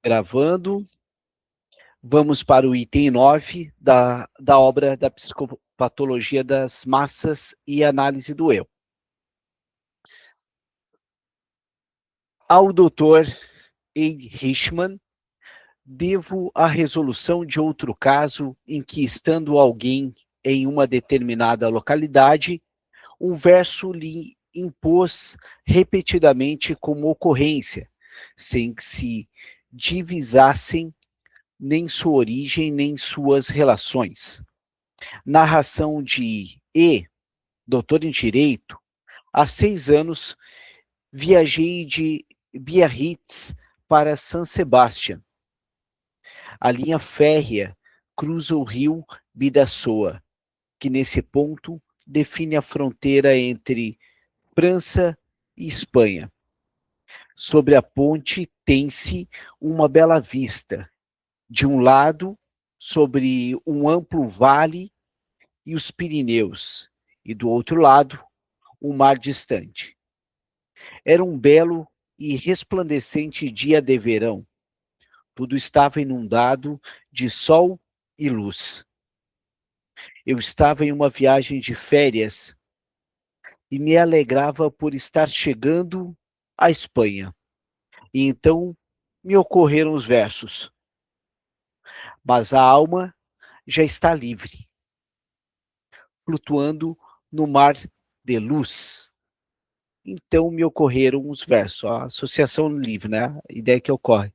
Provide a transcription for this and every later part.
Gravando, vamos para o item 9 da obra da psicopatologia das massas e análise do eu. Ao Dr. E. Richman, devo a resolução de outro caso em que, estando alguém em uma determinada localidade, um verso lhe impôs repetidamente como ocorrência, sem que se divisassem nem sua origem, nem suas relações. Narração de E., doutor em Direito. Há 6 anos, viajei de Biarritz para San Sebastián. A linha férrea cruza o rio Bidasoa, que nesse ponto define a fronteira entre França e Espanha. Sobre a ponte tem-se uma bela vista. De um lado, sobre um amplo vale e os Pirineus, e do outro lado, o mar distante. Era um belo e resplandecente dia de verão. Tudo estava inundado de sol e luz. Eu estava em uma viagem de férias e me alegrava por estar chegando à Espanha. E então me ocorreram os versos. Mas a alma já está livre, flutuando no mar de luz. Então me ocorreram os versos, a associação livre, né? A ideia que ocorre.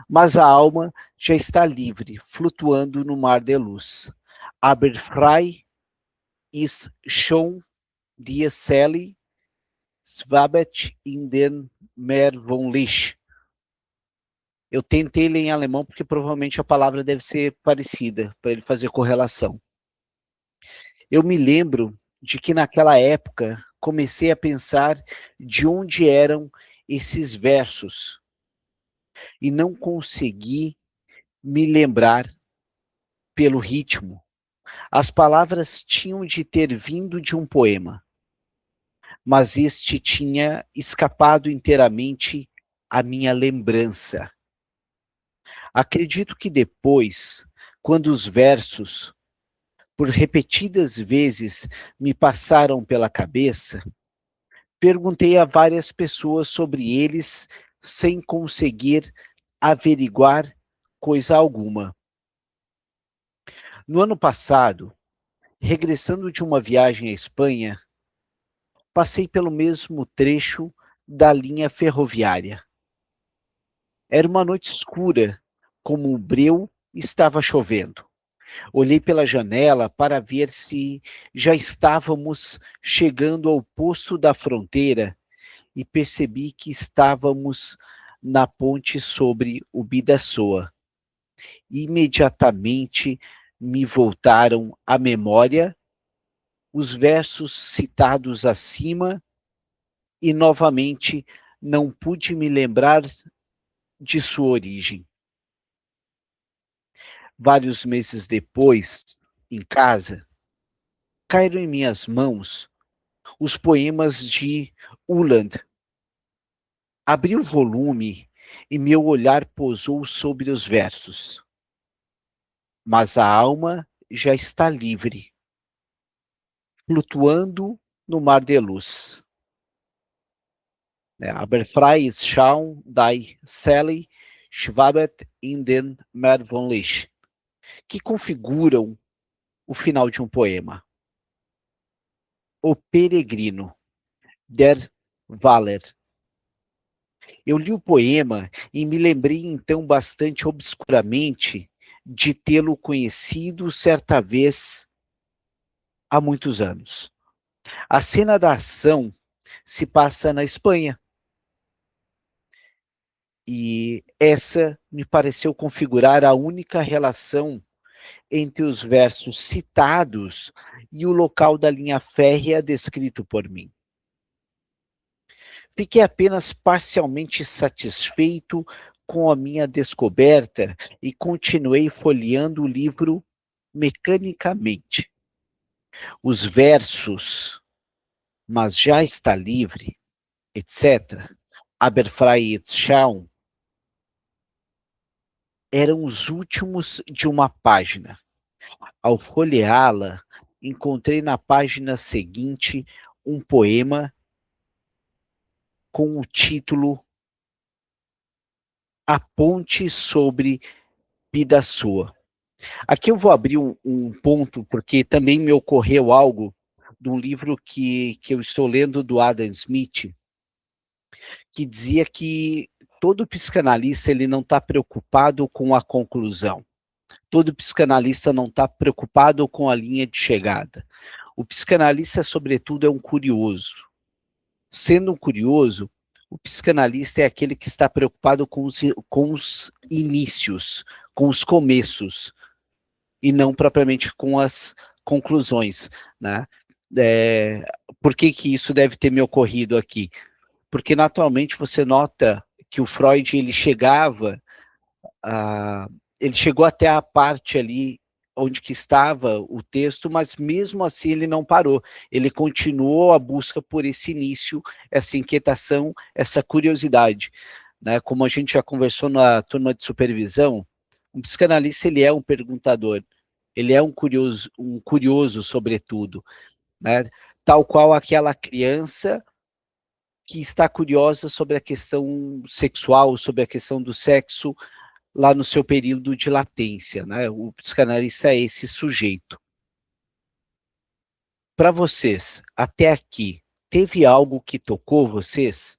Mas a alma já está livre, flutuando no mar de luz. Aber frei ist schon die Seele, schwebet in den Meer von Licht. Eu tentei ler em alemão porque provavelmente a palavra deve ser parecida, para ele fazer correlação. Eu me lembro de que naquela época comecei a pensar de onde eram esses versos e não consegui me lembrar pelo ritmo. As palavras tinham de ter vindo de um poema, mas este tinha escapado inteiramente à minha lembrança. Acredito que depois, quando os versos, por repetidas vezes, me passaram pela cabeça, perguntei a várias pessoas sobre eles sem conseguir averiguar coisa alguma. No ano passado, regressando de uma viagem à Espanha, passei pelo mesmo trecho da linha ferroviária. Era uma noite escura, como um breu, estava chovendo. Olhei pela janela para ver se já estávamos chegando ao posto da fronteira e percebi que estávamos na ponte sobre o Bidasoa. Imediatamente me voltaram à memória os versos citados acima e novamente não pude me lembrar de sua origem. Vários meses depois, em casa, caíram em minhas mãos os poemas de Uhland. Abri o volume e meu olhar pousou sobre os versos. Mas a alma já está livre, flutuando no mar de luz. Aber frei ist Schaum die Seele, schwabet in den Meer von Licht, que configuram o final de um poema. O Peregrino, Der Waller. Eu li o poema e me lembrei então bastante obscuramente de tê-lo conhecido certa vez há muitos anos. A cena da ação se passa na Espanha. E essa me pareceu configurar a única relação entre os versos citados e o local da linha férrea descrito por mim. Fiquei apenas parcialmente satisfeito com a minha descoberta e continuei folheando o livro mecanicamente. Os versos, mas já está livre, etc., Aber frei ist Schaum, eram os últimos de uma página. Ao folheá-la, encontrei na página seguinte um poema com o título A Ponte sobre Bidasoa. Aqui eu vou abrir um ponto, porque também me ocorreu algo de um livro que eu estou lendo do Adam Smith, que dizia que todo psicanalista ele não está preocupado com a conclusão. Todo psicanalista não está preocupado com a linha de chegada. O psicanalista, sobretudo, é um curioso. Sendo um curioso, o psicanalista é aquele que está preocupado com os inícios, com os começos, e não propriamente com as conclusões, né? Por que isso deve ter me ocorrido aqui? Porque naturalmente você nota que o Freud ele chegou até a parte ali onde que estava o texto, mas mesmo assim ele não parou, ele continuou a busca por esse início, essa inquietação, essa curiosidade, né? Como a gente já conversou na turma de supervisão, um psicanalista ele é um perguntador, ele é um curioso sobretudo, né? Tal qual aquela criança que está curiosa sobre a questão sexual, sobre a questão do sexo, lá no seu período de latência, né? O psicanalista é esse sujeito. Para vocês, até aqui, teve algo que tocou vocês?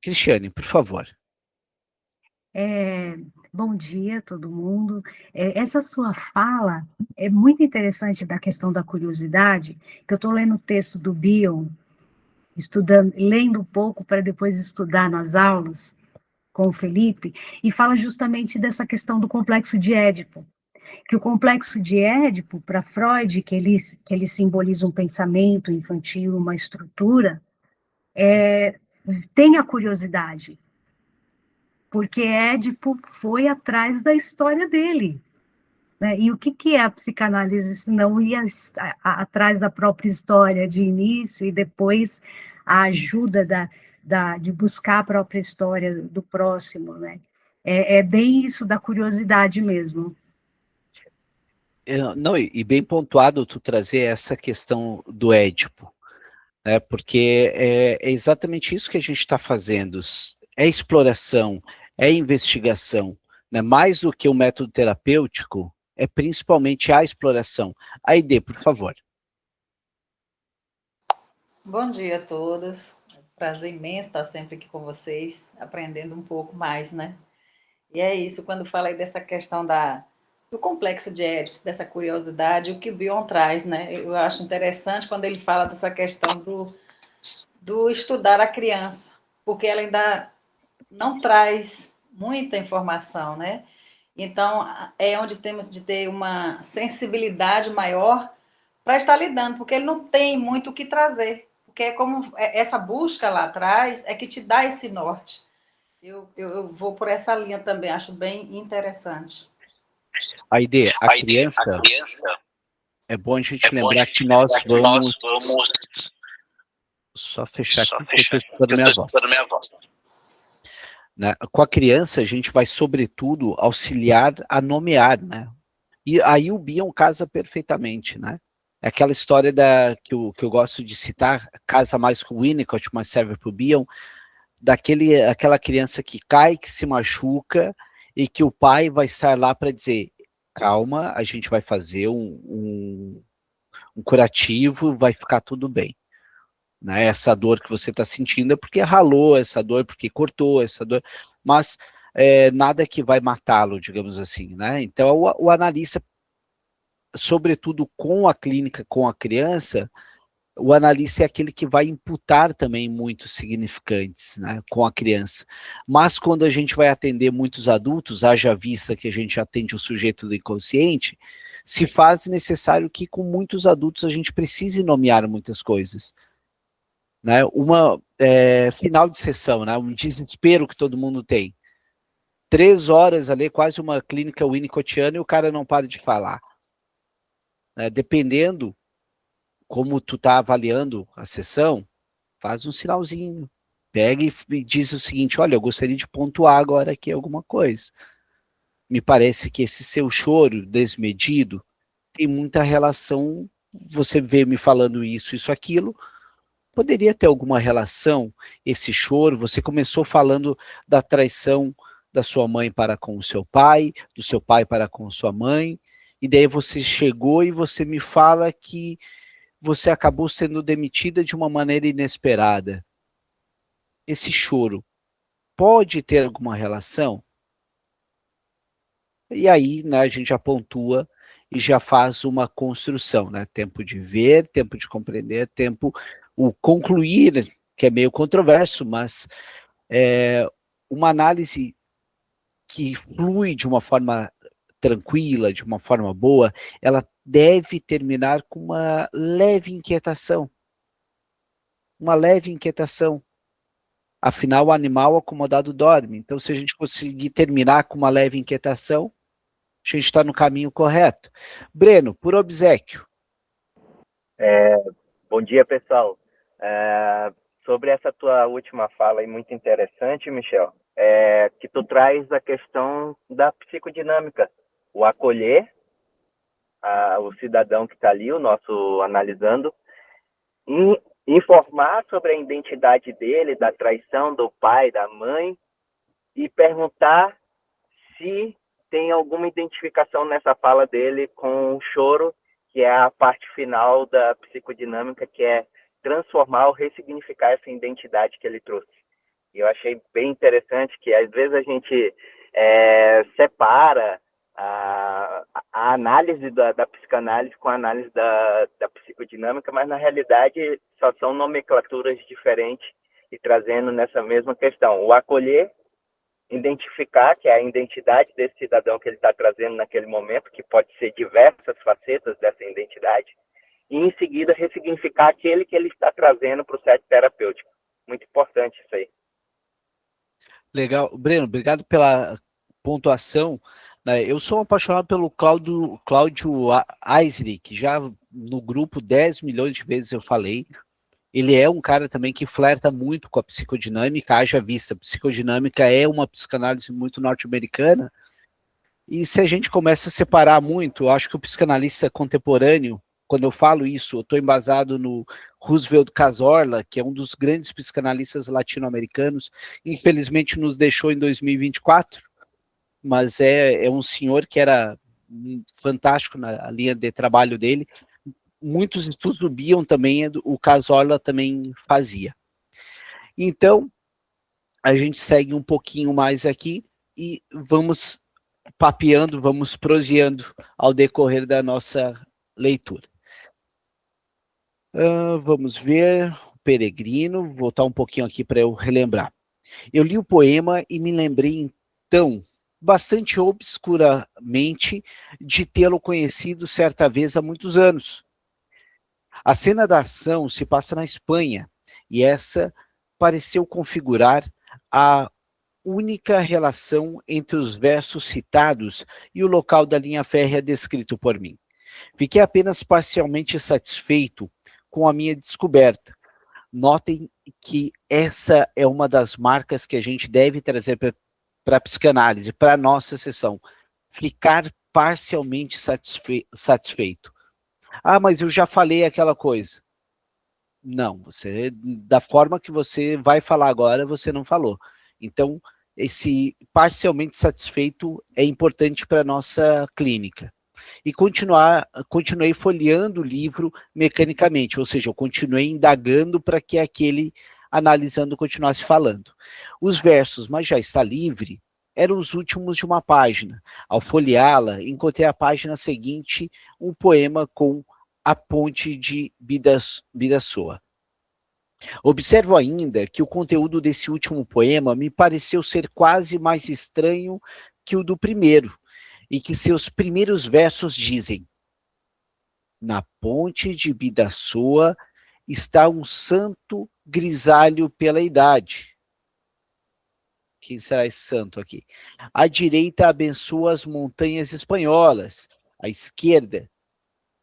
Cristiane, por favor. Bom dia, todo mundo. Essa sua fala é muito interessante da questão da curiosidade, que eu estou lendo o texto do Bion, lendo um pouco para depois estudar nas aulas com o Felipe, e fala justamente dessa questão do complexo de Édipo, que o complexo de Édipo, para Freud, que ele simboliza um pensamento infantil, uma estrutura, tem a curiosidade, porque Édipo foi atrás da história dele. Né? E o que é a psicanálise se não ir atrás da própria história de início e depois a ajuda de buscar a própria história do próximo, né? É bem isso da curiosidade mesmo. Não, e bem pontuado tu trazer essa questão do Édipo, né? Porque é exatamente isso que a gente está fazendo, é exploração, é investigação, né? Mais do que o método terapêutico, é principalmente a exploração. Aide, por favor. Bom dia a todos. Prazer imenso estar sempre aqui com vocês, aprendendo um pouco mais, né? E é isso, quando falei dessa questão do complexo de Édipo, dessa curiosidade, o que o Bion traz, né? Eu acho interessante quando ele fala dessa questão do estudar a criança, porque ela ainda não traz muita informação, né? Então, é onde temos de ter uma sensibilidade maior para estar lidando, porque ele não tem muito o que trazer. Porque é como essa busca lá atrás é que te dá esse norte. Eu vou por essa linha também, acho bem interessante. Aide, a criança, é bom a gente lembrar que nós vamos... Só fechar aqui, porque eu estou escutando minha voz. Né? Com a criança, a gente vai, sobretudo, auxiliar a nomear, né? E aí o Bion casa perfeitamente, né? É aquela história que eu gosto de citar, casa mais com o Winnicott, mas serve para o Bion, aquela criança que cai, que se machuca, e que o pai vai estar lá para dizer, calma, a gente vai fazer um curativo, vai ficar tudo bem. Né? Essa dor que você está sentindo é porque ralou, essa dor porque cortou, essa dor, mas nada que vai matá-lo, digamos assim, né? Então o analista, sobretudo com a clínica, com a criança, o analista é aquele que vai imputar também muitos significantes, né, com a criança. Mas quando a gente vai atender muitos adultos, haja vista que a gente atende o sujeito do inconsciente, se faz necessário que com muitos adultos a gente precise nomear muitas coisas. Né, final de sessão, né, um desespero que todo mundo tem. 3 horas ali, quase uma clínica winnicottiana, e o cara não para de falar. Né, dependendo como tu tá avaliando a sessão, faz um sinalzinho, pega e diz o seguinte, olha, eu gostaria de pontuar agora aqui alguma coisa. me parece que esse seu choro desmedido tem muita relação, você vê me falando isso, aquilo, poderia ter alguma relação, esse choro, você começou falando da traição da sua mãe para com o seu pai, do seu pai para com sua mãe, e daí você chegou e você me fala que você acabou sendo demitida de uma maneira inesperada. Esse choro pode ter alguma relação? E aí, né, a gente já pontua e já faz uma construção, né? Tempo de ver, tempo de compreender, tempo o concluir, que é meio controverso, mas uma análise que flui de uma forma tranquila, de uma forma boa, ela deve terminar com uma leve inquietação. Uma leve inquietação. Afinal, o animal acomodado dorme. Então, se a gente conseguir terminar com uma leve inquietação, a gente está no caminho correto. Breno, por obséquio. Bom dia, pessoal. Sobre essa tua última fala aí, muito interessante, Michel, que tu traz a questão da psicodinâmica, o acolher o cidadão que está ali, o nosso analisando, informar sobre a identidade dele, da traição do pai, da mãe, e perguntar se tem alguma identificação nessa fala dele com o choro, que é a parte final da psicodinâmica, que é transformar ou ressignificar essa identidade que ele trouxe. E eu achei bem interessante que, às vezes, a gente separa a análise da psicanálise com a análise da psicodinâmica, mas, na realidade, só são nomenclaturas diferentes e trazendo nessa mesma questão. O acolher, identificar que é a identidade desse cidadão que ele está trazendo naquele momento, que pode ser diversas facetas dessa identidade, e em seguida ressignificar aquele que ele está trazendo para o set terapêutico. Muito importante isso aí. Legal. Breno, obrigado pela pontuação. Eu sou apaixonado pelo Cláudio Eisrich, já no grupo 10 milhões de vezes eu falei. Ele é um cara também que flerta muito com a psicodinâmica, haja vista, a psicodinâmica é uma psicanálise muito norte-americana, e se a gente começa a separar muito, eu acho que o psicanalista contemporâneo, quando eu falo isso, eu estou embasado no Roosevelt Cazorla, que é um dos grandes psicanalistas latino-americanos, infelizmente nos deixou em 2024, mas é um senhor que era fantástico na linha de trabalho dele. Muitos estudos do Bion também, o Cazorla também fazia. Então, a gente segue um pouquinho mais aqui e vamos papeando, vamos proseando ao decorrer da nossa leitura. Vamos ver, o Peregrino, voltar um pouquinho aqui para eu relembrar. Eu li o poema e me lembrei, então, bastante obscuramente, de tê-lo conhecido certa vez há muitos anos. A cena da ação se passa na Espanha, e essa pareceu configurar a única relação entre os versos citados e o local da linha férrea descrito por mim. Fiquei apenas parcialmente satisfeito com a minha descoberta. Notem que essa é uma das marcas que a gente deve trazer para a psicanálise, para a nossa sessão. Ficar parcialmente satisfeito. Ah, mas eu já falei aquela coisa. Não, você, da forma que você vai falar agora, você não falou. Então, esse parcialmente satisfeito é importante para a nossa clínica. E continuei folheando o livro mecanicamente, ou seja, eu continuei indagando para que aquele analisando continuasse falando. Os versos, mas já está livre, eram os últimos de uma página. Ao folheá-la, encontrei a página seguinte, um poema com A Ponte de Bidasoa. Observo ainda que o conteúdo desse último poema me pareceu ser quase mais estranho que o do primeiro, e que seus primeiros versos dizem: na ponte de Bidasoa está um santo grisalho pela idade. Quem será esse santo aqui? À direita abençoa as montanhas espanholas, à esquerda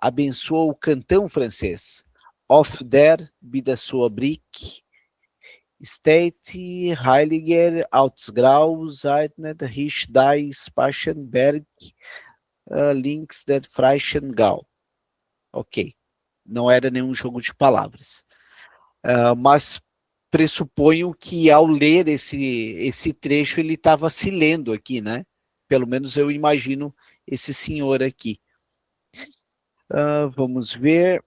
abençoa o cantão francês, Auf der Bidasoa Brick, State, Heiliger, Ausgrau, Zeitnet, Rich, Die, Spachenberg, Links, der Freichengal. Ok. Não era nenhum jogo de palavras. Mas pressuponho que ao ler esse trecho ele estava se lendo aqui, né? Pelo menos eu imagino esse senhor aqui. Vamos ver.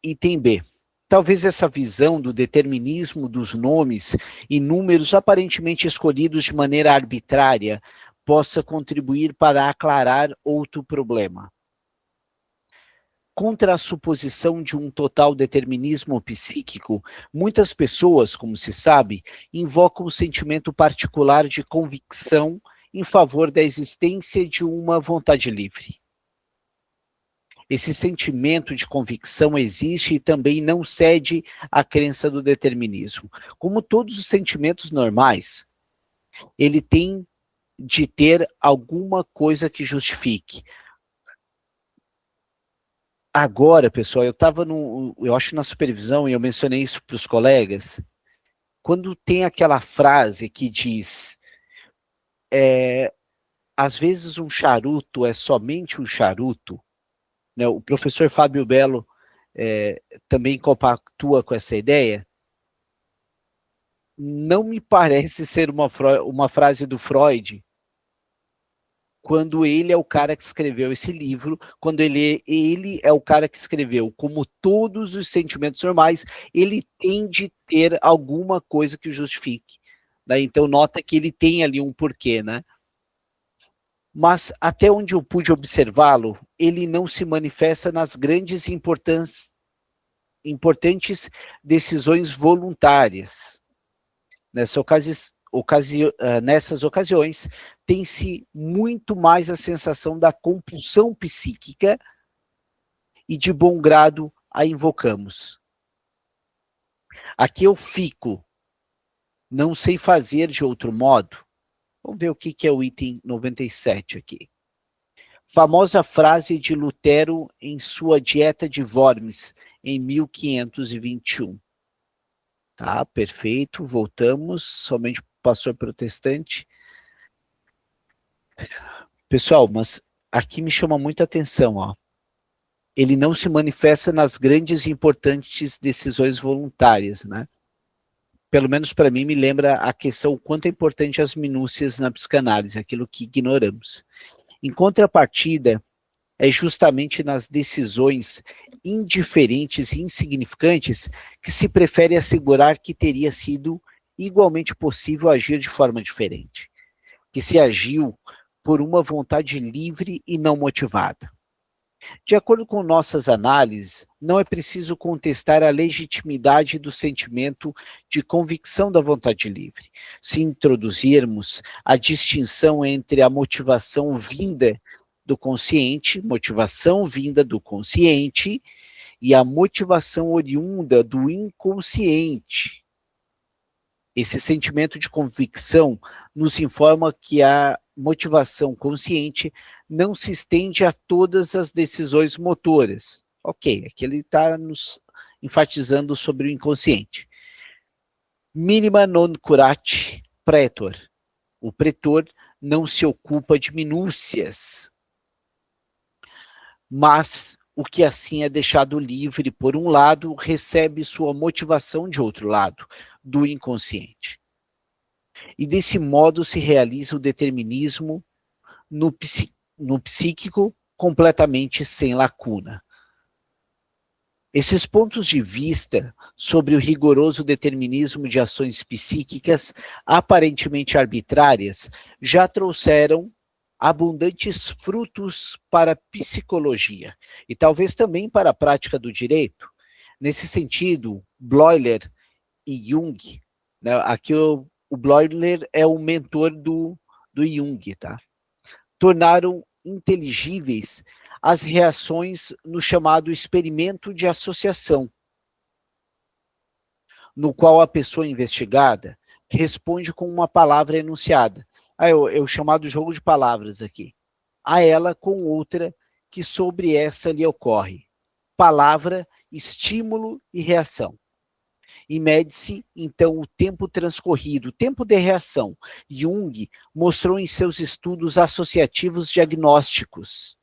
Item B. Talvez essa visão do determinismo dos nomes e números aparentemente escolhidos de maneira arbitrária possa contribuir para aclarar outro problema. Contra a suposição de um total determinismo psíquico, muitas pessoas, como se sabe, invocam o sentimento particular de convicção em favor da existência de uma vontade livre. Esse sentimento de convicção existe e também não cede à crença do determinismo. Como todos os sentimentos normais, ele tem de ter alguma coisa que justifique. Agora, pessoal, eu acho na supervisão, e eu mencionei isso para os colegas, quando tem aquela frase que diz, às vezes um charuto é somente um charuto, né? O professor Fábio Belo também compactua com essa ideia. Não me parece ser uma frase do Freud, quando ele é o cara que escreveu esse livro, quando ele é o cara que escreveu, como todos os sentimentos normais, ele tem de ter alguma coisa que o justifique. Né? Então, nota que ele tem ali um porquê, né? Mas, até onde eu pude observá-lo, ele não se manifesta nas grandes e importantes decisões voluntárias. Nessas ocasiões, tem-se muito mais a sensação da compulsão psíquica e de bom grado a invocamos. Aqui eu fico, não sei fazer de outro modo. Vamos ver o que é o item 97 aqui. Famosa frase de Lutero em sua Dieta de Worms, em 1521. Tá, perfeito, voltamos, somente pastor protestante. Pessoal, mas aqui me chama muita atenção, ó. Ele não se manifesta nas grandes e importantes decisões voluntárias, né? Pelo menos para mim me lembra a questão o quanto é importante as minúcias na psicanálise, aquilo que ignoramos. Em contrapartida, é justamente nas decisões indiferentes e insignificantes que se prefere assegurar que teria sido igualmente possível agir de forma diferente, que se agiu por uma vontade livre e não motivada. De acordo com nossas análises, não é preciso contestar a legitimidade do sentimento de convicção da vontade livre, se introduzirmos a distinção entre a motivação vinda do consciente, e a motivação oriunda do inconsciente. Esse sentimento de convicção nos informa que a motivação consciente não se estende a todas as decisões motoras. Ok, aqui ele está nos enfatizando sobre o inconsciente. Minima non curat praetor. O pretor não se ocupa de minúcias, mas o que assim é deixado livre, por um lado, recebe sua motivação de outro lado, do inconsciente. E desse modo se realiza o determinismo no psíquico completamente sem lacuna. Esses pontos de vista sobre o rigoroso determinismo de ações psíquicas aparentemente arbitrárias já trouxeram abundantes frutos para a psicologia e talvez também para a prática do direito. Nesse sentido, Bleuler e Jung, né, aqui o Bleuler é o mentor do Jung, tá? Tornaram inteligíveis as reações no chamado experimento de associação, no qual a pessoa investigada responde com uma palavra enunciada. É o chamado jogo de palavras aqui. A ela com outra que sobre essa lhe ocorre. Palavra, estímulo e reação. e mede-se, então, o tempo transcorrido, o tempo de reação. Jung mostrou em seus estudos associativos diagnósticos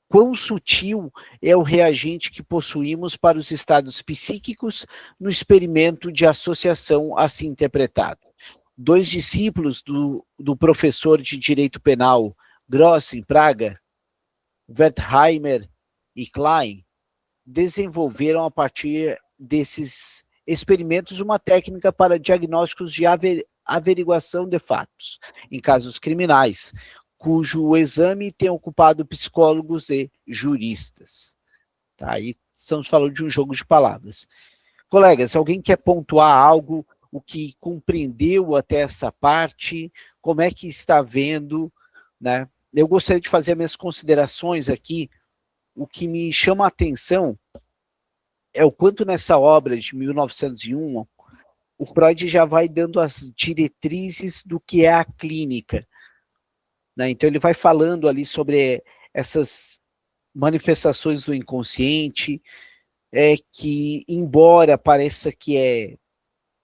quão sutil é o reagente que possuímos para os estados psíquicos no experimento de associação assim interpretado. 2 discípulos do professor de direito penal Gross, em Praga, Wertheimer e Klein, desenvolveram a partir desses experimentos uma técnica para diagnósticos de averiguação de fatos em casos criminais, cujo exame tem ocupado psicólogos e juristas. Tá? Aí estamos falando de um jogo de palavras. Colegas, alguém quer pontuar algo, o que compreendeu até essa parte, como é que está vendo, né? Eu gostaria de fazer minhas considerações aqui. O que me chama a atenção é o quanto nessa obra de 1901, o Freud já vai dando as diretrizes do que é a clínica, né? Então ele vai falando ali sobre essas manifestações do inconsciente, que embora pareça que é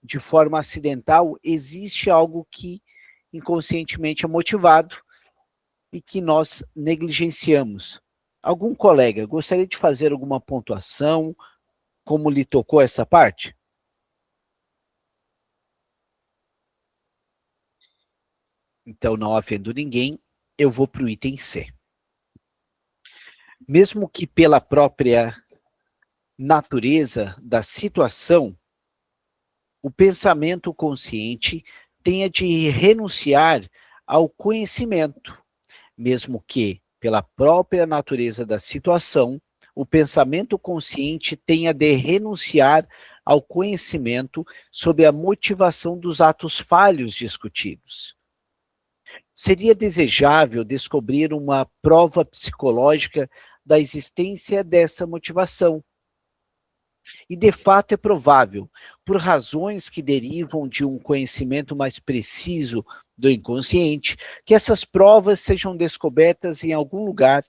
de forma acidental, existe algo que inconscientemente é motivado e que nós negligenciamos. Algum colega gostaria de fazer alguma pontuação? Como lhe tocou essa parte? Então, não havendo ninguém, eu vou para o item C. Mesmo que pela própria natureza da situação, o pensamento consciente tenha de renunciar ao conhecimento, mesmo que, pela própria natureza da situação, o pensamento consciente tenha de renunciar ao conhecimento sobre a motivação dos atos falhos discutidos. Seria desejável descobrir uma prova psicológica da existência dessa motivação. E, de fato, é provável, por razões que derivam de um conhecimento mais preciso do inconsciente, que essas provas sejam descobertas em algum lugar.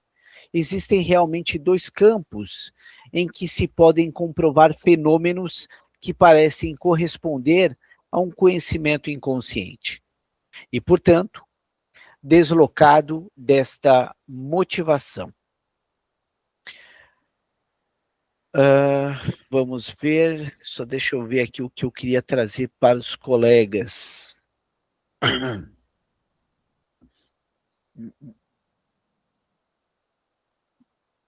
Existem realmente 2 campos em que se podem comprovar fenômenos que parecem corresponder a um conhecimento inconsciente. E, portanto, deslocado desta motivação. Vamos ver, só deixa eu ver aqui o que eu queria trazer para os colegas.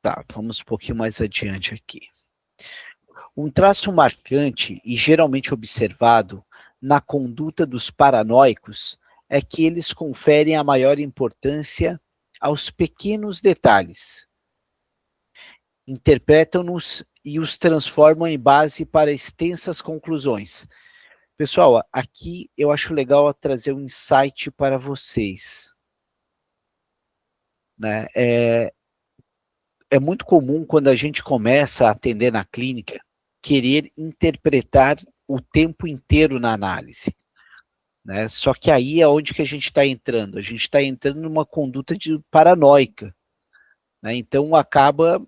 Tá, vamos um pouquinho mais adiante aqui. Um traço marcante e geralmente observado na conduta dos paranoicos é que eles conferem a maior importância aos pequenos detalhes. Interpretam-nos e os transformam em base para extensas conclusões. Pessoal, aqui eu acho legal trazer um insight para vocês. Né? É muito comum, quando a gente começa a atender na clínica, querer interpretar o tempo inteiro na análise. Né? Só que aí é onde que a gente está entrando. A gente está entrando numa conduta paranoica. Né? Então acaba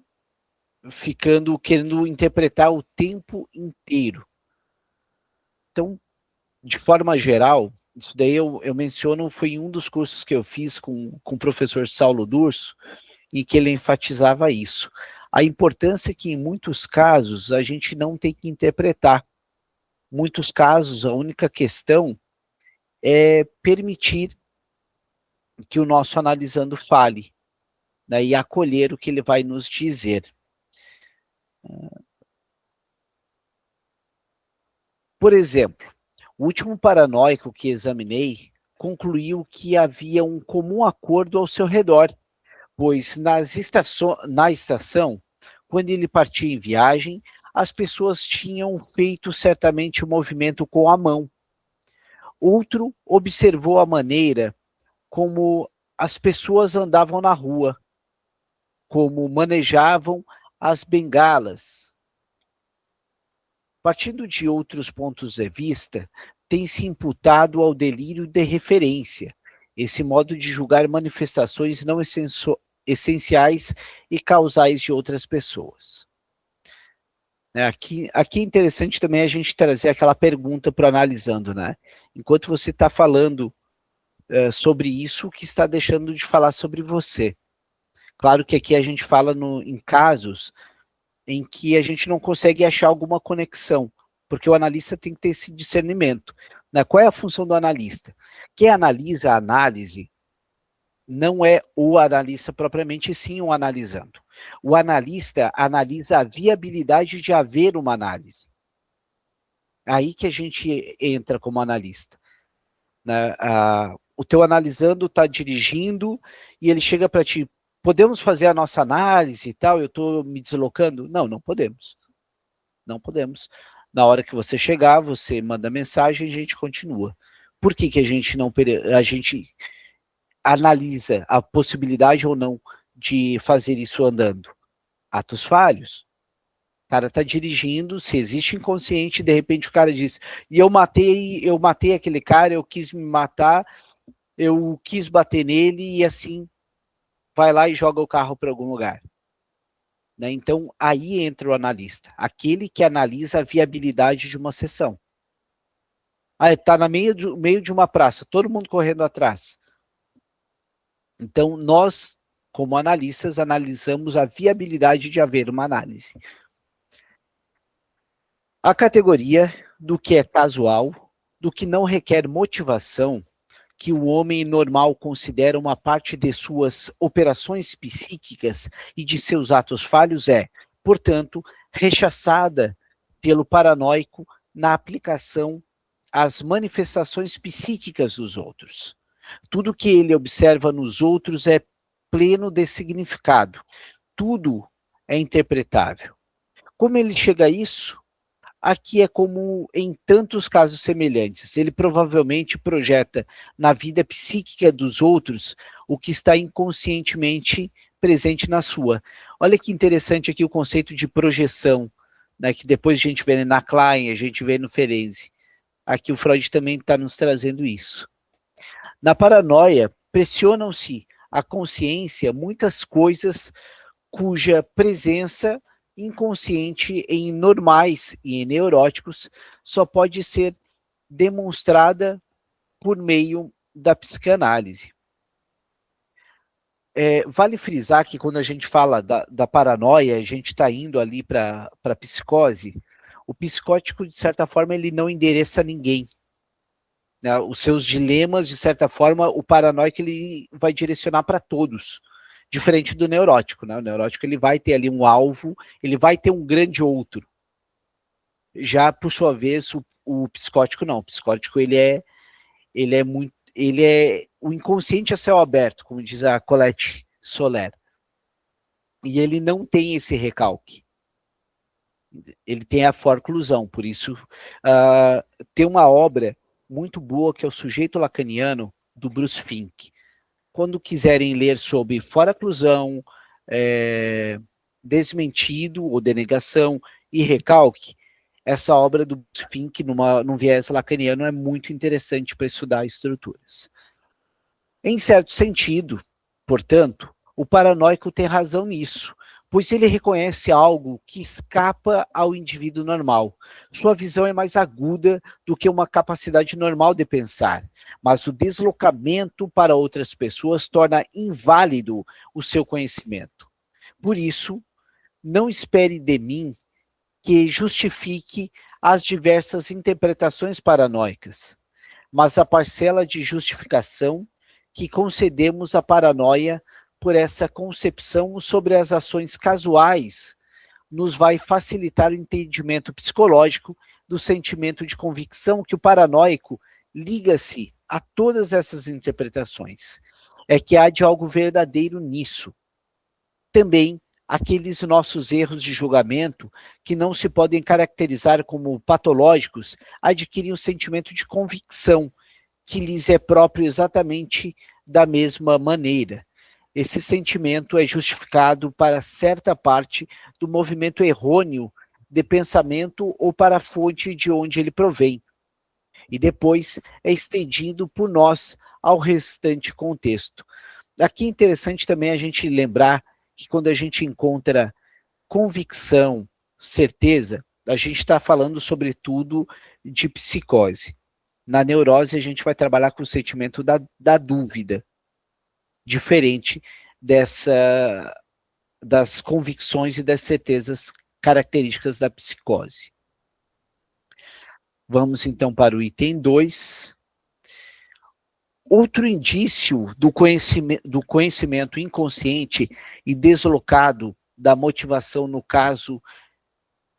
querendo interpretar o tempo inteiro. Então, de forma geral, isso daí eu menciono, foi em um dos cursos que eu fiz com o professor Saulo Durso, em que ele enfatizava isso. A importância que, em muitos casos, a gente não tem que interpretar. Em muitos casos, a única questão é permitir que o nosso analisando fale, né, e acolher o que ele vai nos dizer. Por exemplo, o último paranoico que examinei concluiu que havia um comum acordo ao seu redor, pois na estação, quando ele partia em viagem, as pessoas tinham feito certamente o movimento com a mão. Outro observou a maneira como as pessoas andavam na rua, como manejavam as bengalas. Partindo de outros pontos de vista, tem se imputado ao delírio de referência, esse modo de julgar manifestações não essenciais e causais de outras pessoas. Aqui é interessante também a gente trazer aquela pergunta para analisando, né? Enquanto você está falando sobre isso, o que está deixando de falar sobre você? Claro que aqui a gente fala em casos em que a gente não consegue achar alguma conexão, porque o analista tem que ter esse discernimento. Né? Qual é a função do analista? Quem analisa a análise não é o analista propriamente, sim o analisando. O analista analisa a viabilidade de haver uma análise. Aí que a gente entra como analista. Né? O teu analisando está dirigindo e ele chega para ti, podemos fazer a nossa análise e tal, eu estou me deslocando? Não, não podemos. Não podemos. Na hora que você chegar, você manda mensagem e a gente continua. Por que que a gente analisa a possibilidade ou não de fazer isso andando? Atos falhos. O cara tá dirigindo, se existe inconsciente, de repente o cara diz, e eu matei aquele cara, eu quis me matar, eu quis bater nele e assim vai lá e joga o carro para algum lugar. Né? Então, aí entra o analista, aquele que analisa a viabilidade de uma sessão. Está no meio de uma praça, todo mundo correndo atrás. Então, nós, como analistas, analisamos a viabilidade de haver uma análise. A categoria do que é casual, do que não requer motivação, que o homem normal considera uma parte de suas operações psíquicas e de seus atos falhos é, portanto, rechaçada pelo paranoico na aplicação às manifestações psíquicas dos outros. Tudo que ele observa nos outros é pleno de significado. Tudo é interpretável. Como ele chega a isso? Aqui é como em tantos casos semelhantes. Ele provavelmente projeta na vida psíquica dos outros o que está inconscientemente presente na sua. Olha que interessante aqui o conceito de projeção, né, que depois a gente vê na Klein, a gente vê no Ferenczi. Aqui o Freud também está nos trazendo isso. Na paranoia, pressionam-se a consciência muitas coisas cuja presença inconsciente em normais e em neuróticos só pode ser demonstrada por meio da psicanálise. Vale frisar que quando a gente fala da paranoia, a gente está indo ali para a psicose, o psicótico, de certa forma, ele não endereça ninguém. Né? Os seus dilemas, de certa forma, o paranoico ele vai direcionar para todos. Diferente do neurótico, né? O neurótico ele vai ter ali um alvo, ele vai ter um grande outro. Já por sua vez, o psicótico não. O psicótico ele é o inconsciente a céu aberto, como diz a Colette Soler. E ele não tem esse recalque. Ele tem a forclusão, por isso tem uma obra muito boa que é o Sujeito Lacaniano, do Bruce Fink. Quando quiserem ler sobre foraclusão, desmentido ou denegação e recalque, essa obra do Fink, num viés lacaniano, é muito interessante para estudar estruturas. Em certo sentido, portanto, o paranoico tem razão nisso, pois ele reconhece algo que escapa ao indivíduo normal. Sua visão é mais aguda do que uma capacidade normal de pensar, mas o deslocamento para outras pessoas torna inválido o seu conhecimento. Por isso, não espere de mim que justifique as diversas interpretações paranoicas, mas a parcela de justificação que concedemos à paranoia por essa concepção sobre as ações casuais nos vai facilitar o entendimento psicológico do sentimento de convicção que o paranoico liga-se a todas essas interpretações. É que há de algo verdadeiro nisso. Também aqueles nossos erros de julgamento, que não se podem caracterizar como patológicos, adquirem um sentimento de convicção, que lhes é próprio exatamente da mesma maneira. Esse sentimento é justificado para certa parte do movimento errôneo de pensamento ou para a fonte de onde ele provém. E depois é estendido por nós ao restante contexto. Aqui é interessante também a gente lembrar que quando a gente encontra convicção certeza, a gente está falando sobretudo de psicose. Na neurose, a gente vai trabalhar com o sentimento da dúvida, diferente das convicções e das certezas características da psicose. Vamos então para o item 2. Outro indício do conhecimento inconsciente e deslocado da motivação no caso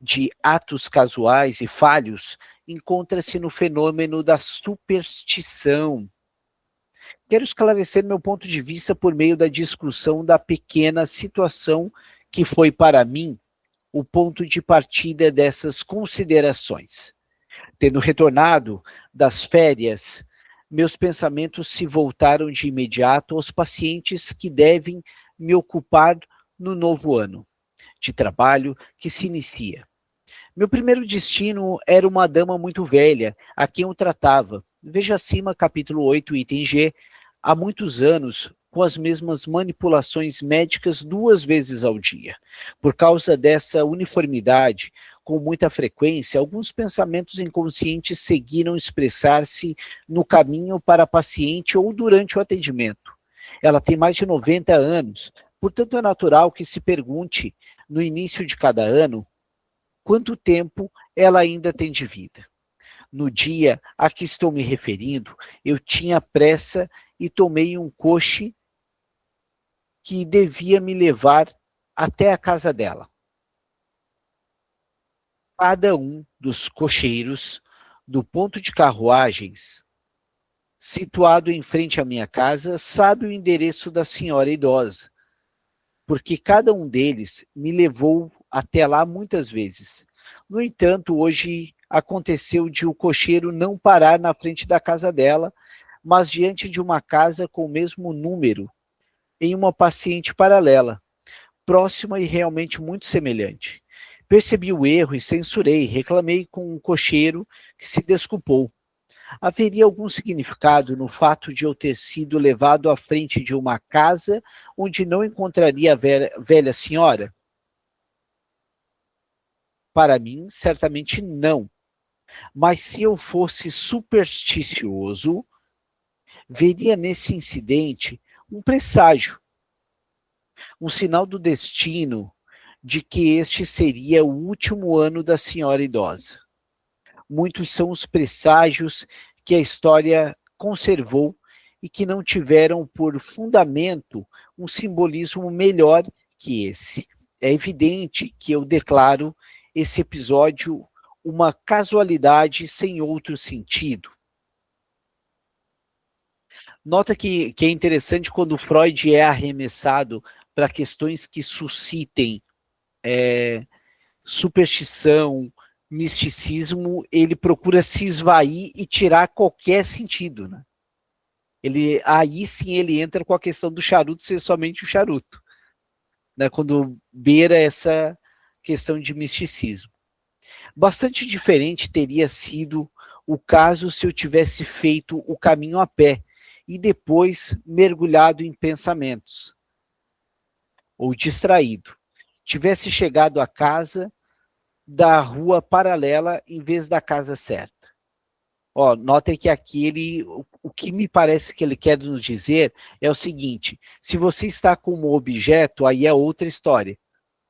de atos casuais e falhos encontra-se no fenômeno da superstição. Quero esclarecer meu ponto de vista por meio da discussão da pequena situação que foi para mim o ponto de partida dessas considerações. Tendo retornado das férias, meus pensamentos se voltaram de imediato aos pacientes que devem me ocupar no novo ano de trabalho que se inicia. Meu primeiro destino era uma dama muito velha, a quem eu tratava. Veja acima, capítulo 8, item G, há muitos anos, com as mesmas manipulações médicas 2 vezes ao dia. Por causa dessa uniformidade, com muita frequência, alguns pensamentos inconscientes seguiram expressar-se no caminho para a paciente ou durante o atendimento. Ela tem mais de 90 anos, portanto é natural que se pergunte, no início de cada ano, quanto tempo ela ainda tem de vida. No dia a que estou me referindo, eu tinha pressa e tomei um coche que devia me levar até a casa dela. Cada um dos cocheiros do ponto de carruagens, situado em frente à minha casa, sabe o endereço da senhora idosa, porque cada um deles me levou até lá muitas vezes. No entanto, hoje aconteceu de o cocheiro não parar na frente da casa dela, mas diante de uma casa com o mesmo número, em uma paciente paralela, próxima e realmente muito semelhante. Percebi o erro e censurei, reclamei com o cocheiro que se desculpou. Haveria algum significado no fato de eu ter sido levado à frente de uma casa onde não encontraria a velha senhora? Para mim, certamente não. Mas se eu fosse supersticioso, veria nesse incidente um presságio, um sinal do destino de que este seria o último ano da senhora idosa. Muitos são os presságios que a história conservou e que não tiveram por fundamento um simbolismo melhor que esse. É evidente que eu declaro esse episódio uma casualidade sem outro sentido. Nota que é interessante quando Freud é arremessado para questões que suscitem superstição, misticismo, ele procura se esvair e tirar qualquer sentido, né? Aí sim ele entra com a questão do charuto ser somente o charuto, né? Quando beira essa questão de misticismo. Bastante diferente teria sido o caso se eu tivesse feito o caminho a pé e depois mergulhado em pensamentos, ou distraído. Tivesse chegado à casa da rua paralela em vez da casa certa. Ó, notem que aqui o que me parece que ele quer nos dizer é o seguinte: se você está como objeto, aí é outra história,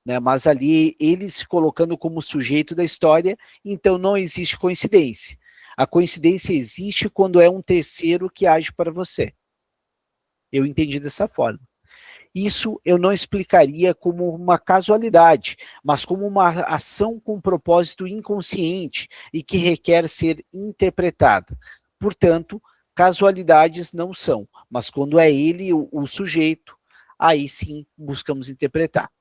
né? Mas ali ele se colocando como sujeito da história, então não existe coincidência. A coincidência existe quando é um terceiro que age para você. Eu entendi dessa forma. Isso eu não explicaria como uma casualidade, mas como uma ação com propósito inconsciente e que requer ser interpretada. Portanto, casualidades não são, mas quando é ele o sujeito, aí sim buscamos interpretar.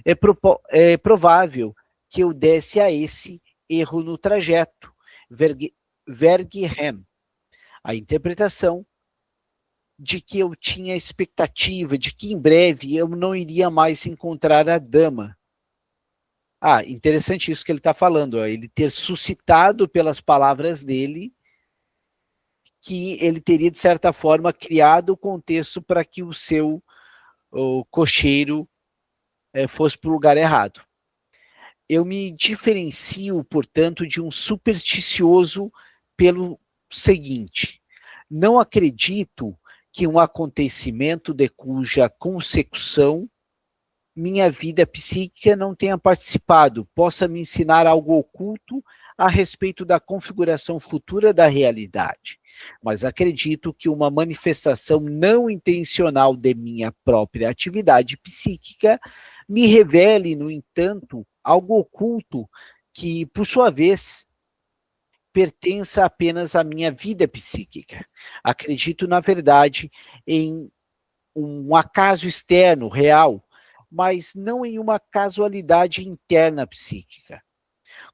É provável que eu desse a esse erro no trajeto, Verghem, a interpretação de que eu tinha expectativa de que em breve eu não iria mais encontrar a dama. Ah, interessante isso que ele está falando, ó, ele ter suscitado pelas palavras dele que ele teria, de certa forma, criado o contexto para que o cocheiro fosse para o lugar errado. eu me diferencio, portanto, de um supersticioso pelo seguinte: não acredito que um acontecimento de cuja consecução minha vida psíquica não tenha participado, possa me ensinar algo oculto a respeito da configuração futura da realidade. Mas acredito que uma manifestação não intencional de minha própria atividade psíquica me revele, no entanto, algo oculto que, por sua vez, pertença apenas à minha vida psíquica. Acredito, na verdade, em um acaso externo, real, mas não em uma casualidade interna psíquica.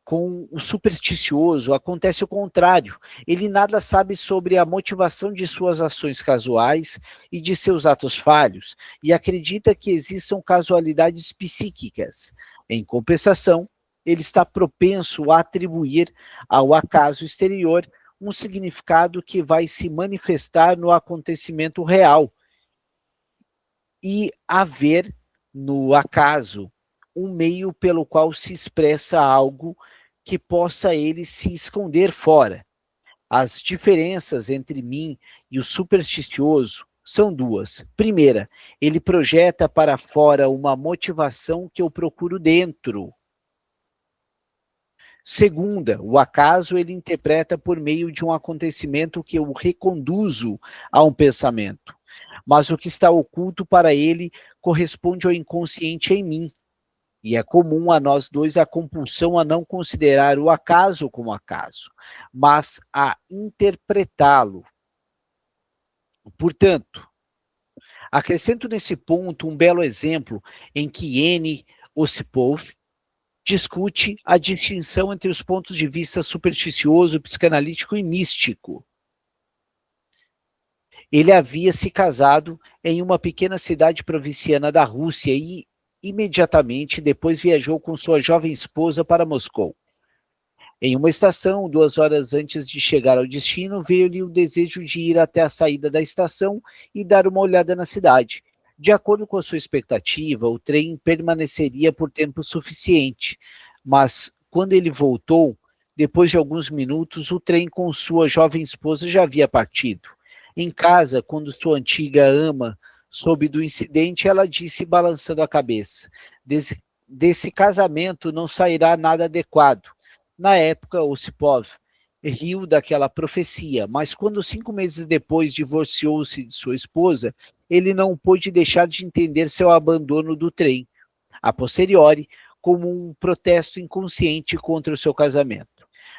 Com o supersticioso acontece o contrário. Ele nada sabe sobre a motivação de suas ações casuais e de seus atos falhos, e acredita que existam casualidades psíquicas. Em compensação, ele está propenso a atribuir ao acaso exterior um significado que vai se manifestar no acontecimento real e a ver no acaso um meio pelo qual se expressa algo que possa ele se esconder fora. As diferenças entre mim e o supersticioso são duas. Primeira, ele projeta para fora uma motivação que eu procuro dentro. Segunda, o acaso ele interpreta por meio de um acontecimento que eu reconduzo a um pensamento. Mas o que está oculto para ele corresponde ao inconsciente em mim. E é comum a nós dois a compulsão a não considerar o acaso como acaso, mas a interpretá-lo. Portanto, acrescento nesse ponto um belo exemplo em que N. Osipov discute a distinção entre os pontos de vista supersticioso, psicanalítico e místico. Ele havia se casado em uma pequena cidade provinciana da Rússia e imediatamente depois viajou com sua jovem esposa para Moscou. Em uma estação, 2 horas antes de chegar ao destino, veio-lhe o desejo de ir até a saída da estação e dar uma olhada na cidade. De acordo com a sua expectativa, o trem permaneceria por tempo suficiente, mas quando ele voltou, depois de alguns minutos, o trem com sua jovem esposa já havia partido. Em casa, quando sua antiga ama soube do incidente, ela disse, balançando a cabeça: desse casamento não sairá nada adequado. Na época, Osipov riu daquela profecia, mas quando 5 meses depois divorciou-se de sua esposa, ele não pôde deixar de entender seu abandono do trem, a posteriori, como um protesto inconsciente contra o seu casamento.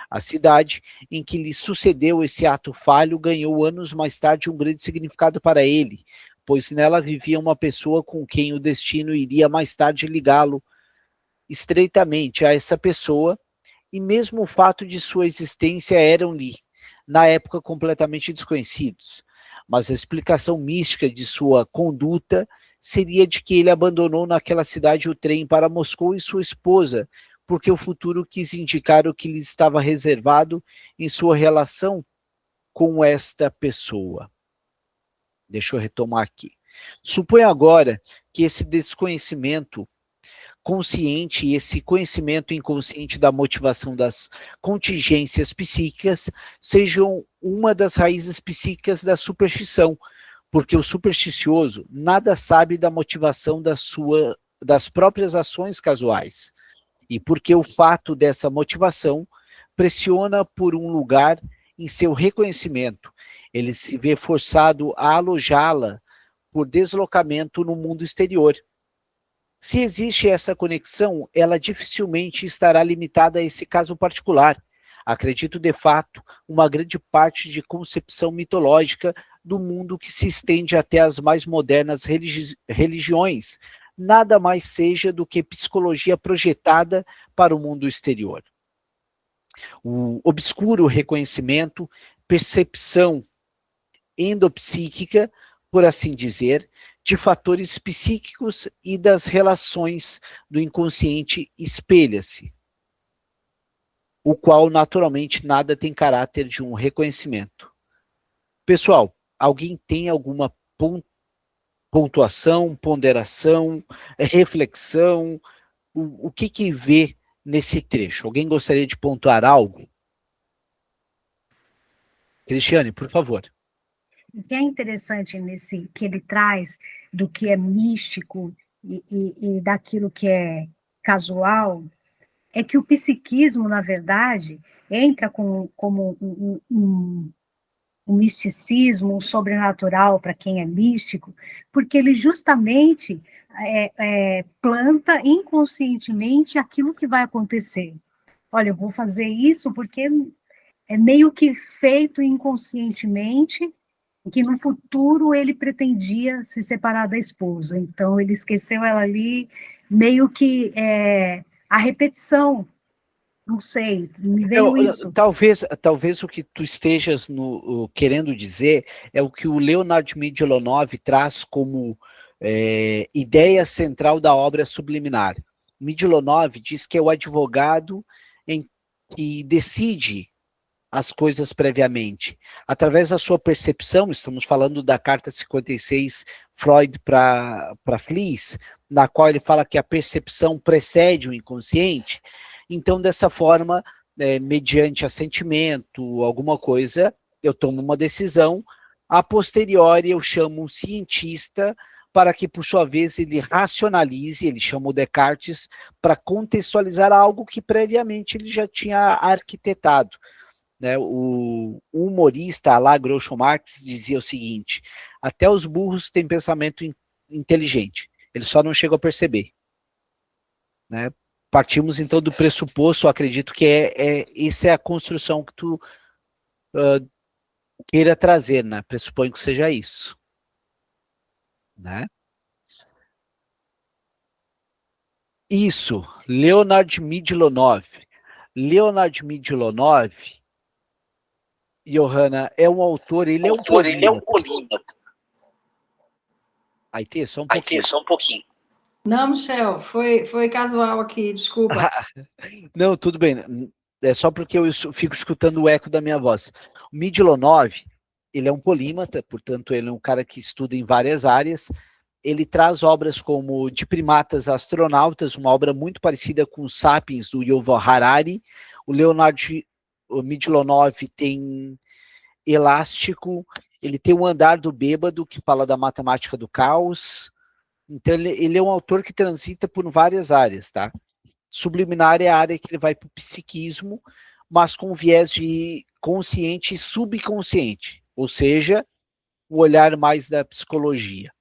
A cidade em que lhe sucedeu esse ato falho ganhou anos mais tarde um grande significado para ele, pois nela vivia uma pessoa com quem o destino iria mais tarde ligá-lo estreitamente a essa pessoa, e mesmo o fato de sua existência eram-lhe, na época, completamente desconhecidos. Mas a explicação mística de sua conduta seria de que ele abandonou naquela cidade o trem para Moscou e sua esposa, porque o futuro quis indicar o que lhe estava reservado em sua relação com esta pessoa. Deixa eu retomar aqui. Suponha agora que esse desconhecimento consciente e esse conhecimento inconsciente da motivação das contingências psíquicas sejam uma das raízes psíquicas da superstição, porque o supersticioso nada sabe da motivação das próprias ações casuais, e porque o fato dessa motivação pressiona por um lugar em seu reconhecimento. Ele se vê forçado a alojá-la por deslocamento no mundo exterior. Se existe essa conexão, ela dificilmente estará limitada a esse caso particular. Acredito, de fato, uma grande parte de concepção mitológica do mundo que se estende até as mais modernas religiões, nada mais seja do que psicologia projetada para o mundo exterior. O obscuro reconhecimento, percepção endopsíquica, por assim dizer, de fatores psíquicos e das relações do inconsciente espelha-se, o qual naturalmente nada tem caráter de um reconhecimento. Pessoal, alguém tem alguma pontuação, ponderação, reflexão? O que vê nesse trecho? Alguém gostaria de pontuar algo? Cristiane, por favor. O que é interessante nesse que ele traz do que é místico e daquilo que é casual é que o psiquismo, na verdade, entra como um misticismo, um sobrenatural para quem é místico, porque ele justamente planta inconscientemente aquilo que vai acontecer. Olha, eu vou fazer isso porque é meio que feito inconscientemente, que no futuro ele pretendia se separar da esposa. Então, ele esqueceu ela ali, meio que a repetição, não sei, me veio isso. Talvez o que tu estejas querendo dizer é o que o Leonard Midlonov traz como ideia central da obra subliminar. Midlonov diz que é o advogado que decide as coisas previamente. Através da sua percepção, estamos falando da carta 56, Freud para Fliess, na qual ele fala que a percepção precede o inconsciente. Então, dessa forma, mediante assentimento, alguma coisa, eu tomo uma decisão, a posteriori eu chamo um cientista para que, por sua vez, ele racionalize, ele chama o Descartes, para contextualizar algo que previamente ele já tinha arquitetado. Né, o humorista Alain Groucho Marx dizia o seguinte: até os burros têm pensamento inteligente, eles só não chegam a perceber. Né? Partimos então do pressuposto, acredito que essa é a construção que tu queira trazer, né? Pressuponho que seja isso. Né? Isso, Leonard Midlonov. Leonard Midlonov, Johanna, é um autor, ele é um polímata. Aí, só um pouquinho. Não, Michel, foi casual aqui, desculpa. Não, tudo bem. É só porque eu fico escutando o eco da minha voz. O Midlonov, ele é um polímata, portanto, ele é um cara que estuda em várias áreas. Ele traz obras como De Primatas a Astronautas, uma obra muito parecida com os Sapiens, do Yuval Harari. O Midlonov tem Elástico, ele tem o Andar do Bêbado, que fala da matemática do caos. Então, ele é um autor que transita por várias áreas, tá? Subliminar é a área que ele vai para o psiquismo, mas com viés de consciente e subconsciente, ou seja, o olhar mais da psicologia.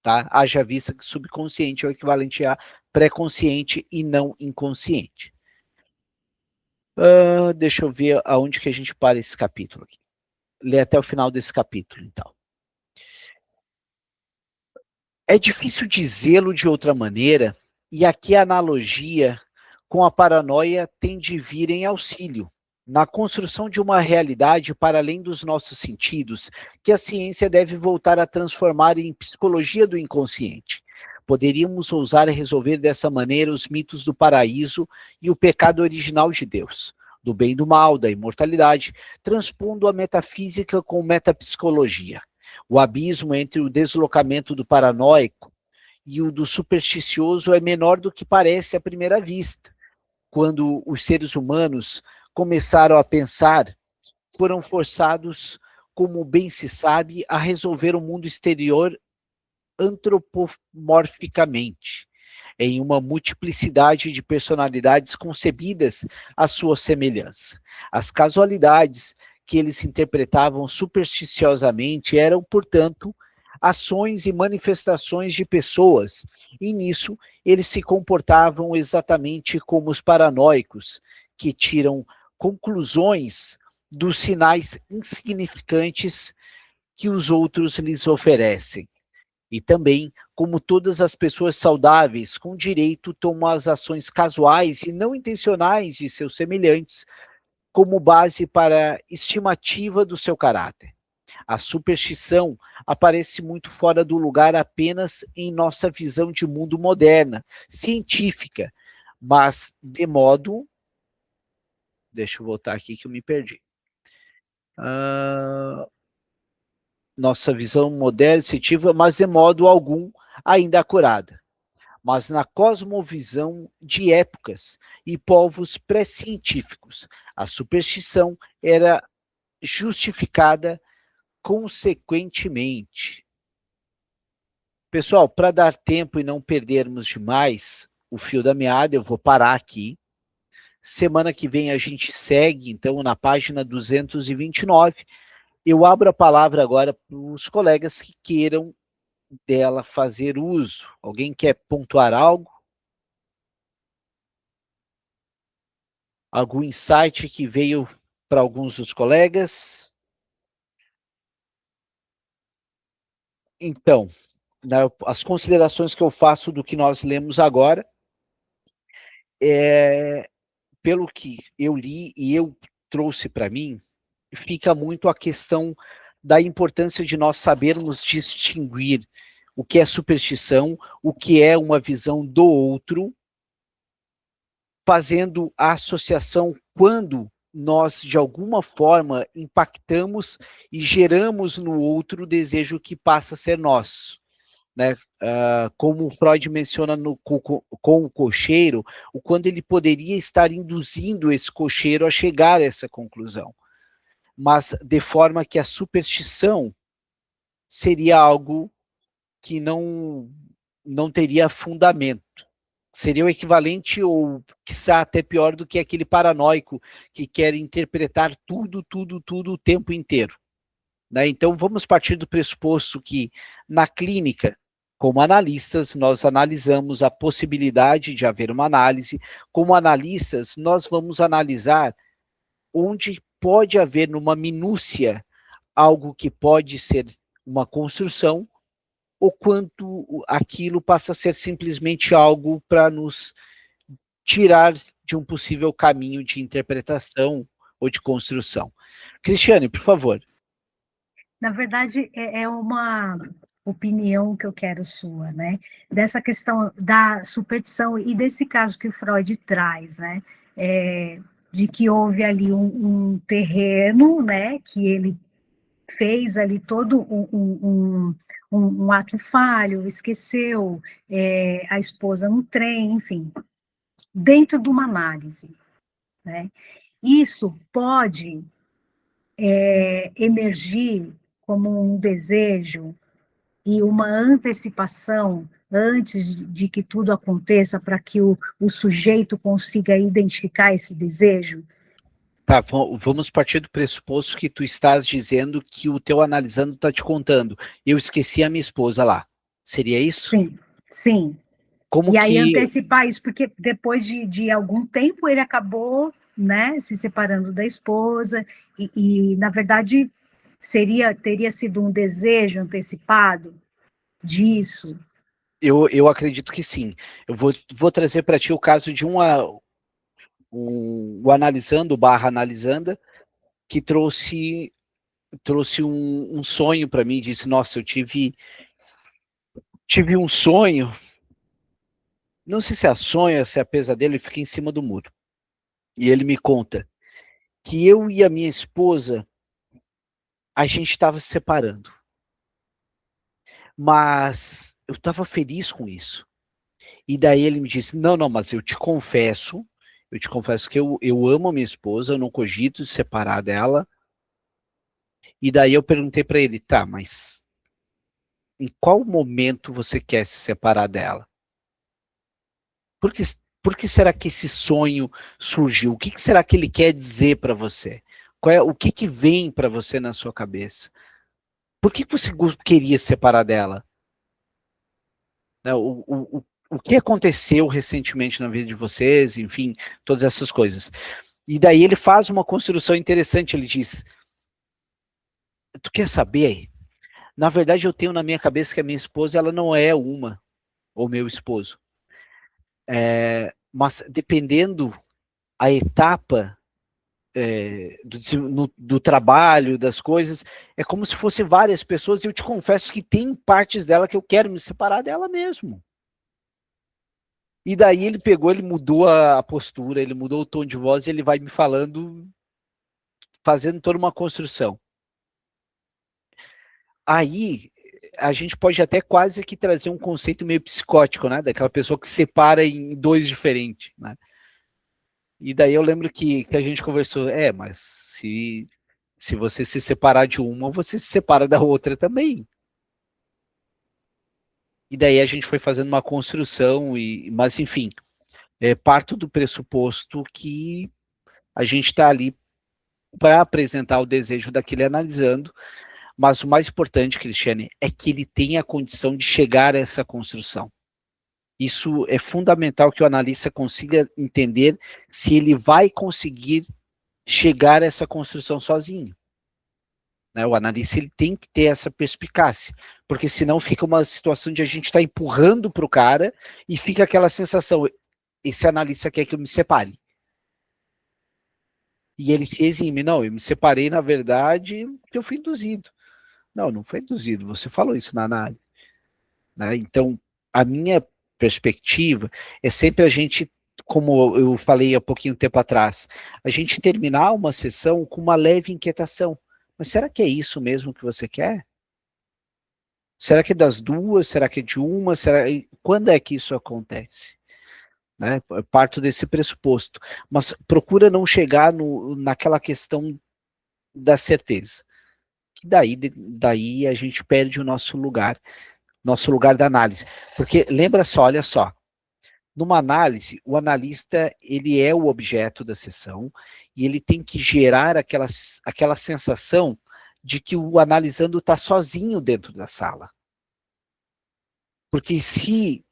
Tá? Haja vista que subconsciente é o equivalente a pré-consciente e não inconsciente. Deixa eu ver aonde que a gente para esse capítulo aqui. Lê até o final desse capítulo, então. É difícil dizê-lo de outra maneira, e aqui a analogia com a paranoia tem de vir em auxílio, na construção de uma realidade para além dos nossos sentidos, que a ciência deve voltar a transformar em psicologia do inconsciente. Poderíamos ousar resolver dessa maneira os mitos do paraíso e o pecado original de Deus, do bem e do mal, da imortalidade, transpondo a metafísica com metapsicologia. O abismo entre o deslocamento do paranoico e o do supersticioso é menor do que parece à primeira vista. Quando os seres humanos começaram a pensar, foram forçados, como bem se sabe, a resolver o mundo exterior antropomorficamente, em uma multiplicidade de personalidades concebidas à sua semelhança. As casualidades que eles interpretavam supersticiosamente eram, portanto, ações e manifestações de pessoas, e nisso eles se comportavam exatamente como os paranoicos, que tiram conclusões dos sinais insignificantes que os outros lhes oferecem. E também, como todas as pessoas saudáveis, com direito, tomam as ações casuais e não intencionais de seus semelhantes como base para a estimativa do seu caráter. A superstição aparece muito fora do lugar apenas em nossa visão de mundo moderna, científica, mas de modo... Deixa eu voltar aqui que eu me perdi. Nossa visão moderna, científica, mas de modo algum ainda acurada. mas na cosmovisão de épocas e povos pré-científicos. A superstição era justificada consequentemente. Pessoal, para dar tempo e não perdermos demais o fio da meada, eu vou parar aqui. Semana que vem a gente segue, então, na página 229. Eu abro a palavra agora para os colegas que queiram dela fazer uso. Alguém quer pontuar algo? Algum insight que veio para alguns dos colegas? Então, as considerações que eu faço do que nós lemos agora, pelo que eu li e eu trouxe para mim, fica muito a questão da importância de nós sabermos distinguir o que é superstição, o que é uma visão do outro, fazendo a associação quando nós, de alguma forma, impactamos e geramos no outro o desejo que passa a ser nosso. Né? Como o Freud menciona com o cocheiro, o quando ele poderia estar induzindo esse cocheiro a chegar a essa conclusão. Mas de forma que a superstição seria algo que não teria fundamento. Seria o equivalente, ou quiçá até pior, do que aquele paranoico que quer interpretar tudo o tempo inteiro. Né? Então, vamos partir do pressuposto que, na clínica, como analistas, nós analisamos a possibilidade de haver uma análise. Como analistas, nós vamos analisar onde pode haver, numa minúcia, algo que pode ser uma construção, ou quanto aquilo passa a ser simplesmente algo para nos tirar de um possível caminho de interpretação ou de construção. Cristiane, por favor. Na verdade, é uma opinião que eu quero sua, né? Dessa questão da superstição e desse caso que o Freud traz, né? De que houve ali um terreno, né? Que ele fez ali todo um ato falho, esqueceu a esposa no trem, enfim, dentro de uma análise, né? Isso pode emergir como um desejo e uma antecipação antes de que tudo aconteça, para que o sujeito consiga identificar esse desejo? Tá, vamos partir do pressuposto que tu estás dizendo que o teu analisando está te contando. Eu esqueci a minha esposa lá. Seria isso? Sim, sim. Como e aí que... antecipar isso, porque depois de algum tempo ele acabou, né, se separando da esposa, e na verdade teria sido um desejo antecipado disso. Eu acredito que sim. Eu vou trazer para ti o caso de o analisando / analisanda, que trouxe um sonho para mim, disse, nossa, eu tive um sonho, não sei se é sonho, se é pesadelo, e fiquei em cima do muro. E ele me conta que eu e a minha esposa, a gente estava se separando. Mas eu estava feliz com isso. E daí ele me disse, não, mas eu te confesso que eu amo a minha esposa, eu não cogito de separar dela. E daí eu perguntei para ele, tá, mas em qual momento você quer se separar dela? Por que será que esse sonho surgiu? O que será que ele quer dizer para você? O que vem para você na sua cabeça? Por que você queria se separar dela? O que aconteceu recentemente na vida de vocês, enfim, todas essas coisas. E daí ele faz uma construção interessante, ele diz, tu quer saber? Na verdade eu tenho na minha cabeça que a minha esposa, ela não é ou meu esposo. Mas dependendo a etapa do trabalho, das coisas, é como se fossem várias pessoas, e eu te confesso que tem partes dela que eu quero me separar dela mesmo. E daí ele mudou a postura, ele mudou o tom de voz, e ele vai me falando, fazendo toda uma construção. Aí, a gente pode até quase que trazer um conceito meio psicótico, né? Daquela pessoa que separa em dois diferentes, né? E daí eu lembro que a gente conversou, mas se você se separar de uma, você se separa da outra também. E daí a gente foi fazendo uma construção, mas enfim, parto do pressuposto que a gente está ali para apresentar o desejo daquele analisando, mas o mais importante, Cristiane, é que ele tenha a condição de chegar a essa construção. Isso é fundamental que o analista consiga entender se ele vai conseguir chegar a essa construção sozinho. Né? O analista ele tem que ter essa perspicácia, porque senão fica uma situação de a gente estar empurrando para o cara e fica aquela sensação, esse analista quer que eu me separe. E ele se exime, não, eu me separei na verdade porque eu fui induzido. Não foi induzido, você falou isso na análise. Né? Então, a minha perspectiva é sempre a gente, como eu falei há pouquinho tempo atrás, a gente terminar uma sessão com uma leve inquietação. Mas será que é isso mesmo que você quer? Será que é das duas? Será que é de uma? Quando é que isso acontece? Né? Eu parto desse pressuposto. Mas procura não chegar naquela questão da certeza. Que daí a gente perde o nosso lugar da análise. Porque lembra só, olha só, numa análise, o analista ele é o objeto da sessão e ele tem que gerar aquela sensação de que o analisando está sozinho dentro da sala. Porque se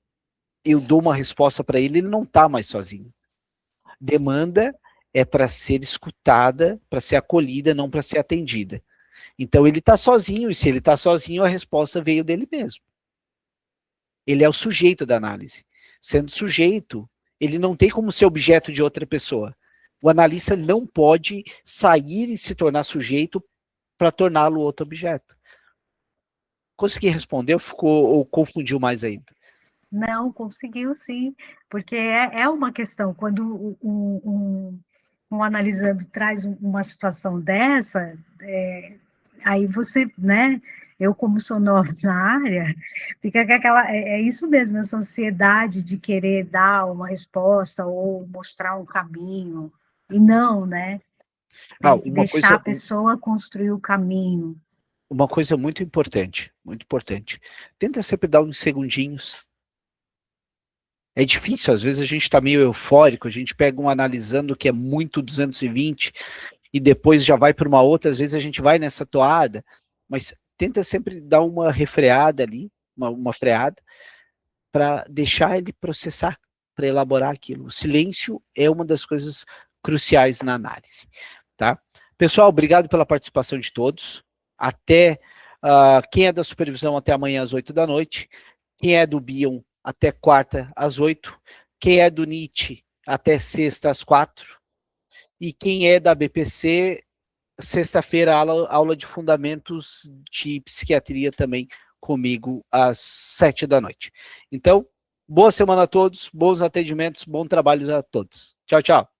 eu dou uma resposta para ele não está mais sozinho. Demanda é para ser escutada, para ser acolhida, não para ser atendida. Então ele está sozinho, e se ele está sozinho, a resposta veio dele mesmo. Ele é o sujeito da análise. Sendo sujeito, ele não tem como ser objeto de outra pessoa. O analista não pode sair e se tornar sujeito para torná-lo outro objeto. Consegui responder ou confundiu mais ainda? Não, conseguiu sim, porque é uma questão, quando um analisando traz uma situação dessa, aí você, né, eu como sou nova na área, fica com aquela, é isso mesmo, essa ansiedade de querer dar uma resposta ou mostrar um caminho, e não, né, tem que deixar a pessoa construir o caminho. Uma coisa muito importante, tenta sempre dar uns segundinhos. É difícil, às vezes a gente está meio eufórico, a gente pega um analisando que é muito 220 e depois já vai para uma outra, às vezes a gente vai nessa toada, mas tenta sempre dar uma refreada ali, uma freada, para deixar ele processar, para elaborar aquilo. O silêncio é uma das coisas cruciais na análise. Tá? Pessoal, obrigado pela participação de todos. Até quem é da supervisão até amanhã às 8 da noite. Quem é do Bion até quarta às 8. Quem é do NIT até sexta às 4. E quem é da BPC, sexta-feira, aula de fundamentos de psiquiatria também comigo às 7 da noite. Então, boa semana a todos, bons atendimentos, bom trabalho a todos. Tchau, tchau.